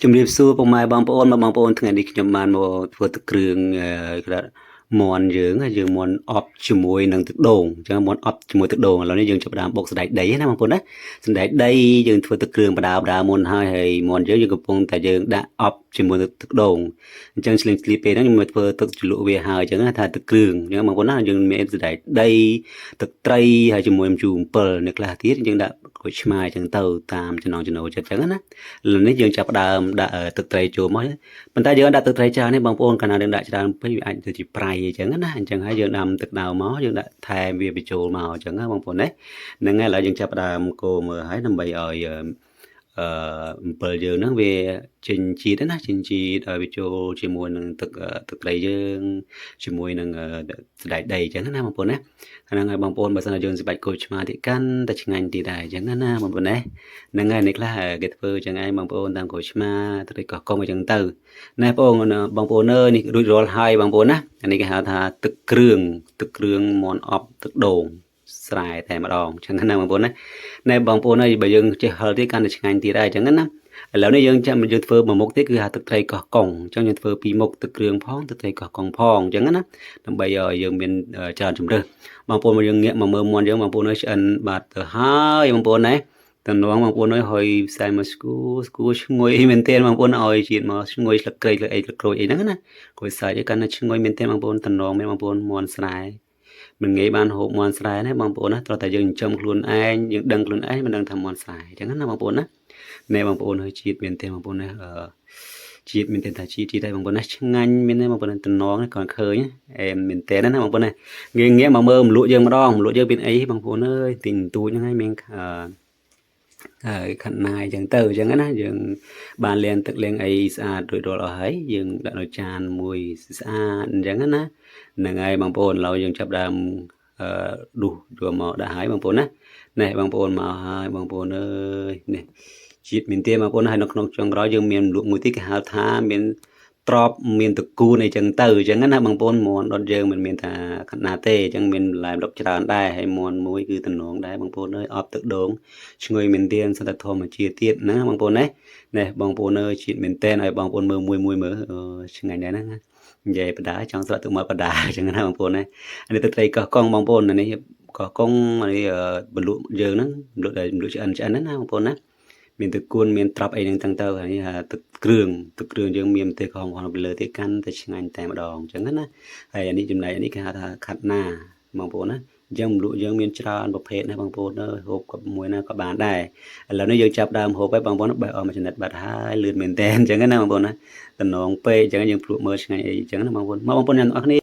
ជំរាបសួរពុកម៉ែបងប្អូនថ្ងៃនេះខ្ញុំបានមកធ្វើទឹកគ្រឿងគេថាមាន់យើងមាន់អប់ជាមួយនឹងទឹកដូងអញ្ចឹងមាន់អប់ជាមួយទឹកដូងឥឡូវនេះយើងចាប់ផ្ដើមបុកសណ្តែកដីណាបងប្អូនណាសណ្តែកដីយើងធ្វើទឹកគ្រឿងបដាមុនហើយមាន់យើងកំពុងតែយើងដាក់អប់ជាមួយនឹងទឹកដូងអញ្ចឹងឆ្លៀងឆ្លៀតពេលហ្នឹងខ្ញុំមកធ្វើទឹកជ្រលក់វាហើយអញ្ចឹងថាទឹកគ្រឿងអញ្ចឹងបងប្អូនណាយើងមានសណ្តែកដីទឹកត្រីហើយជាមួយម្ជូរអំពិលនៅខ្លះទៀតយើងដាក់ក្រូចឆ្មាអញ្ចឹងទៅតាមចំណង់ចំណូលចិត្តអញ្ចឹងណាឥឡូវនេះយើងចាប់ផ្ដើមដាក់ទឹកត្រីចូលមកប៉ុន្តែយើងដាក់ទឹកត្រីច្រើននេះបងប្អូនកាលណាយើងដាក់ច្រើនពេកវាអាចទៅជាប្រៃអញ្ចឹងណាអញ្ចឹងហើយយើងដាំទឹកដៅមកយើងដាក់ថែមវាបញ្ចូលមកអញ្ចឹងណាបងប្អូនណាហ្នឹងហើយឥឡូវយើងចាប់ផ្ដើមកូរមើលហើយដើម្បីឲ្យអំពិលយើងហ្នឹងវាចេញជាតិណាចេញជាតិឲ្យវាចូលជាមួយនឹងទឹកត្រីយើងជាមួយនឹងសណ្តែកដីអញ្ចឹងណាបងប្អូនណាហ្នឹងហើយបងប្អូនបើសិនជាយើងសម្បាច់ក្រូចឆ្មាទៀតកាន់តែឆ្ងាញ់ទៀតដែរអញ្ចឹងណាបងប្អូនណាហ្នឹងហើយនេះខ្លះគេធ្វើអញ្ចឹងឯងបងប្អូនតាមក្រូចឆ្មាត្រីកោះកុងអញ្ចឹងទៅណាបងប្អូនអើយនេះរួចរាល់ហើយបងប្អូនណាអានេះគេហៅថាទឹកគ្រឿងមាន់អប់ទឹកដូងស្រែតែម្ដងអញ្ចឹងណាបងប្អូនណាណែបងប្អូនអើយបើយើងចេះហឹលទៀតកាន់តែឆ្ងាញ់ទៀតដែរអញ្ចឹងណាឥឡូវនេះយើងធ្វើមួយមុខទៀតគឺហៅទឹកត្រីកោះកុងអញ្ចឹងយើងធ្វើពីរមុខទឹកគ្រឿងផងទឹកត្រីកោះកុងផងអញ្ចឹងណាដើម្បីឲ្យយើងមានច្រើនជម្រើសបងប្អូនមកយើងងាកមកមើលមាន់យើងបងប្អូនអើយឆ្អិនបាត់ទៅហើយបងប្អូនណាតំណងបងប្អូនអើយហើយផ្សាយមកស្គួរឈ្ងុយមែនទែនបងប្អូនឲ្យជាតិមកឈ្ងុយស្លឹកគ្រៃស្លឹកអីស្លឹកក្រូចអីហ្នឹងណាគួយសាច់ឲ្យកាន់តែឈ្ងុយមែនទែនបងប្អូនតំណងមែនបងប្អូនមាន់ស្រែមិនងាយបានហូបមាន់ស្រែណាបងប្អូនណាត្រូវតែយើងចិញ្ចឹមខ្លួនឯងយើងដឹងខ្លួនឯងមិនដឹងថាមាន់ស្រែអញ្ចឹងណាបងប្អូនណាណែបងប្អូនហើយជាតិមែនទែនបងប្អូនណាជាតិមែនទែនថាជាតិដែរបងប្អូនណាឆ្ងាញ់មែនទេបងប្អូនតំណងគាត់ឃើញអែមមែនទែនណាបងប្អូនណាងាកមកមើលម្លក់យើងម្ដងម្លក់យើងមានអីបងប្អូនអើយទិញទូចហ្នឹងហើយមានហើយខាត់ណាយអញ្ចឹងទៅអញ្ចឹងណាយើងបានលាងទឹកលាងអីស្អាតរួចរាល់អស់ហើយយើងដាក់នៅចានមួយស្អាតអញ្ចឹងណាហ្នឹងហើយបងប្អូនឥឡូវយើងចាប់ដើមដួសយកមកដាក់ហើយបងប្អូនណានេះបងប្អូនមកហើយបងប្អូនអើយនេះជាតិមានទេបងប្អូនហើយនៅក្នុងចុងក្រោយយើងមានលក់មួយទៀតគេហៅថាមានត្រប់មានតកូនអីចឹងទៅអញ្ចឹងណាបងប្អូនមាន់ដុតយើងមិនមានថាខណាទេអញ្ចឹងមានបន្លែម្លប់ច្រើនដែរហើយមាន់មួយគឺតំណងដែរបងប្អូនអើយអប់ទឹកដូងឈ្ងុយមែនទែនសត្វធម្មជាតិទៀតណាបងប្អូនណានេះបងប្អូនអើយជាតិមែនទែនឲ្យបងប្អូនមើលមួយមើលឆ្ងាញ់ដែរណានិយាយបដាចង់ស្រក់ទឹកមកបដាអញ្ចឹងណាបងប្អូនណាអានេះទឹកត្រីកោះកុងបងប្អូននេះកោះកុងនេះបលក់យើងហ្នឹងលក់ឆ្អិនណាបងប្អូនណាមានទឹកគួនមានត្រប់អីហ្នឹងទាំងទៅហើយទឹកគ្រឿងយើងមានទេខំពីលើទេកាន់តែឆ្ងាញ់តែម្ដងអញ្ចឹងណាហើយអានេះចំណែកអានេះគេហៅថាខាត់ណាបងប្អូនណាអញ្ចឹងលក់យើងមានច្រើនប្រភេទណាបងប្អូនអើយហូបក៏មួយណាក៏បានដែរឥឡូវនេះយើងចាប់ដើមហូបហើយបងប្អូនបែរអស់មួយចំណិតបាត់ហើយលឿនមែនតើអញ្ចឹងណាបងប្អូនណាតំណងពេកអញ្ចឹងយើងភ្លក់មើលឆ្ងាញ់អីអញ្ចឹងណាបងប្អូនមកបងប្អូនអ្នកនរគ្នា